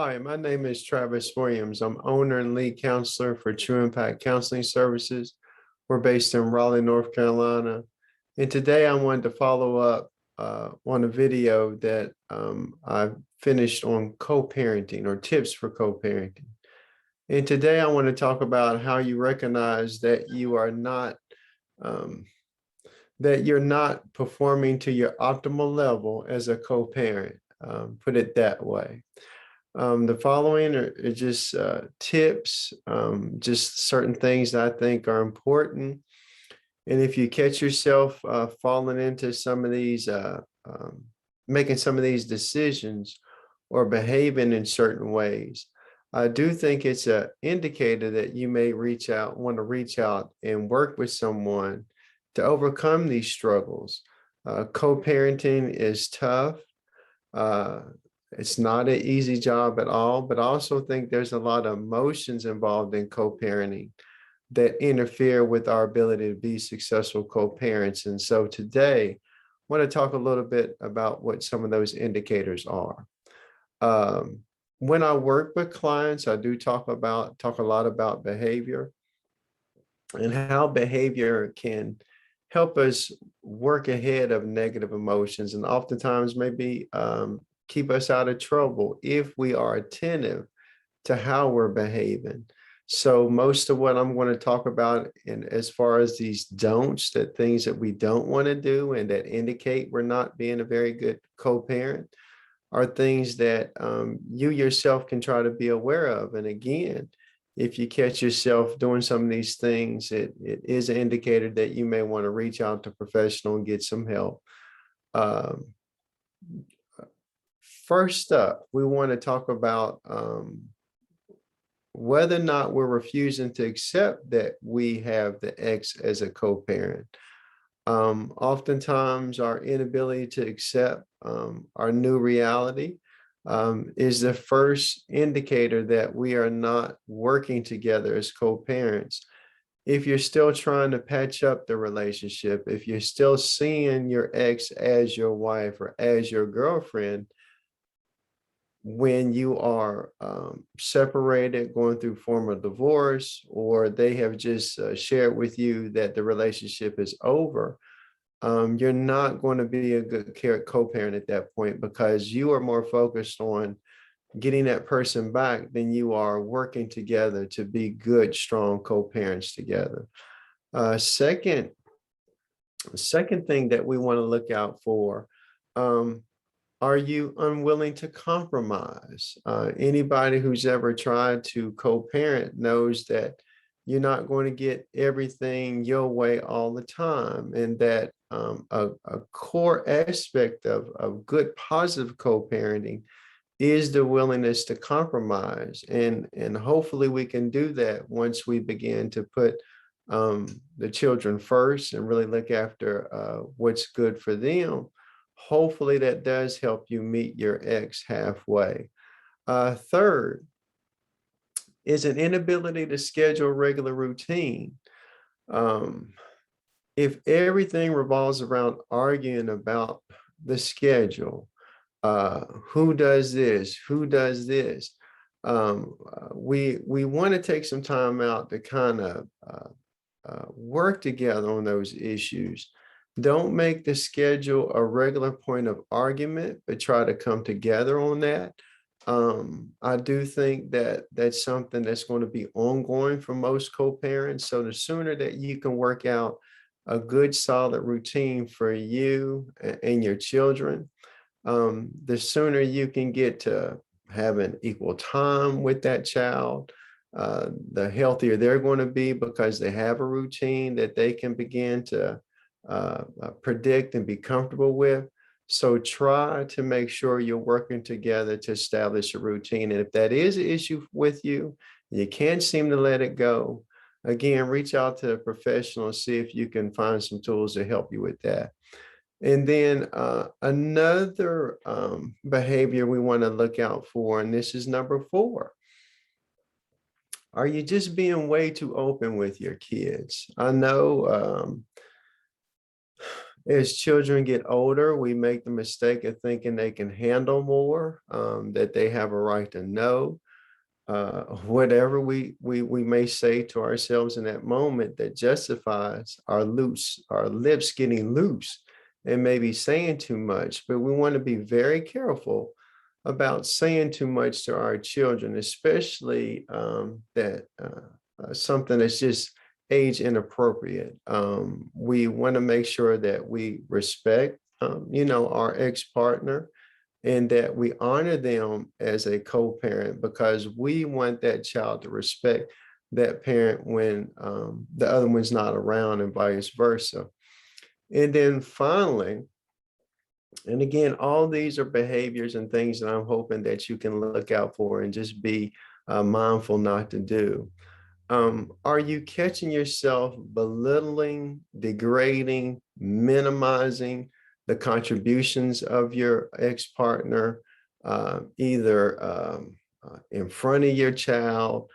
Hi, my name is Travis Williams. I'm owner and lead counselor for True Impact Counseling Services. We're based in Raleigh, North Carolina. And today I wanted to follow up on a video that I finished on co-parenting or tips for co-parenting. And today I want to talk about how you recognize that um, you're not performing to your optimal level as a co-parent. Put it that way. The following are just tips, just certain things that I think are important. And if you catch yourself falling into some of these, making some of these decisions or behaving in certain ways, I do think it's an indicator that you may want to reach out and work with someone to overcome these struggles. Co-parenting is tough. Uh, it's not an easy job at all, but I also think there's a lot of emotions involved in co-parenting that interfere with our ability to be successful co-parents. And so today, I want to talk a little bit about what some of those indicators are. When I work with clients, I do talk a lot about behavior and how behavior can help us work ahead of negative emotions and oftentimes maybe keep us out of trouble if we are attentive to how we're behaving. So most of what I'm going to talk about in as far as these don'ts, that things that we don't want to do and that indicate we're not being a very good co-parent, are things that you yourself can try to be aware of. And again, if you catch yourself doing some of these things, it is an indicator that you may want to reach out to a professional and get some help. Um, First up, we want to talk about whether or not we're refusing to accept that we have the X as a co-parent. Oftentimes, our inability to accept our new reality is the first indicator that we are not working together as co-parents. If you're still trying to patch up the relationship, if you're still seeing your ex as your wife or as your girlfriend, when you are separated, going through formal divorce, or they have just shared with you that the relationship is over, you're not going to be a good co-parent at that point because you are more focused on getting that person back than you are working together to be good, strong co-parents together. Second thing that we want to look out for, are you unwilling to compromise? Anybody who's ever tried to co-parent knows that you're not going to get everything your way all the time, and that a core aspect of good, positive co-parenting is the willingness to compromise. And hopefully we can do that once we begin to put the children first and really look after what's good for them. Hopefully that does help you meet your ex halfway. Third is an inability to schedule a regular routine. Um, if everything revolves around arguing about the schedule, who does this, who does this, we want to take some time out to kind of work together on those issues. Don't make the schedule a regular point of argument, but try to come together on that. I do think that that's something that's going to be ongoing for most co-parents. So the sooner that you can work out a good, solid routine for you and your children, the sooner you can get to having equal time with that child, the healthier they're going to be because they have a routine that they can begin to predict and be comfortable with. So try to make sure you're working together to establish a routine. And if that is an issue with you, you can't seem to let it go, again, reach out to a professional and see if you can find some tools to help you with that. And then another behavior we want to look out for, and this is number 4. Are you just being way too open with your kids? I know As children get older, we make the mistake of thinking they can handle more, that they have a right to know. Whatever we may say to ourselves in that moment that justifies our lips getting loose and maybe saying too much. But we want to be very careful about saying too much to our children, especially that something that's just age inappropriate. We want to make sure that we respect, our ex-partner, and that we honor them as a co-parent, because we want that child to respect that parent when the other one's not around, and vice versa. And then finally, and again, all these are behaviors and things that I'm hoping that you can look out for and just be mindful not to do. Are you catching yourself belittling, degrading, minimizing the contributions of your ex-partner, either in front of your child,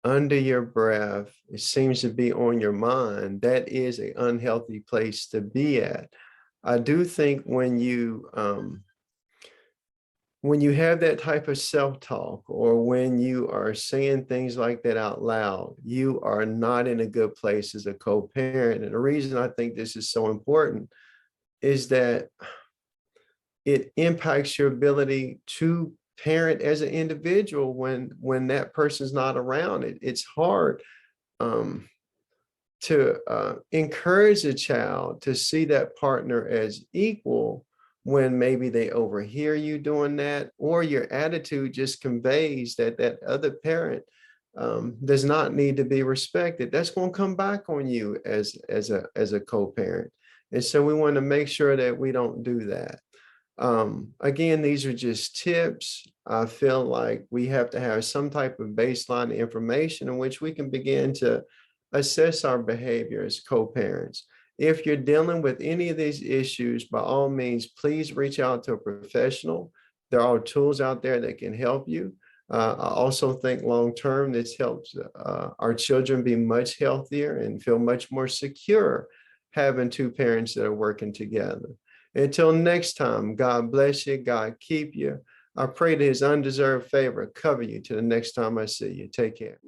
under your breath? It seems to be on your mind. That is an unhealthy place to be at. I do think when you have that type of self-talk, or when you are saying things like that out loud, you are not in a good place as a co-parent. And the reason I think this is so important is that it impacts your ability to parent as an individual when that person's not around. It's hard um, to encourage a child to see that partner as equal when maybe they overhear you doing that, or your attitude just conveys that that other parent does not need to be respected. That's going to come back on you as a co-parent. And so we want to make sure that we don't do that. Again, these are just tips. I feel like we have to have some type of baseline information in which we can begin to assess our behavior as co-parents. If you're dealing with any of these issues, by all means, please reach out to a professional. There are tools out there that can help you. I also think long-term, this helps our children be much healthier and feel much more secure having two parents that are working together. Until next time, God bless you, God keep you. I pray that his undeserved favor cover you till the next time I see you. Take care.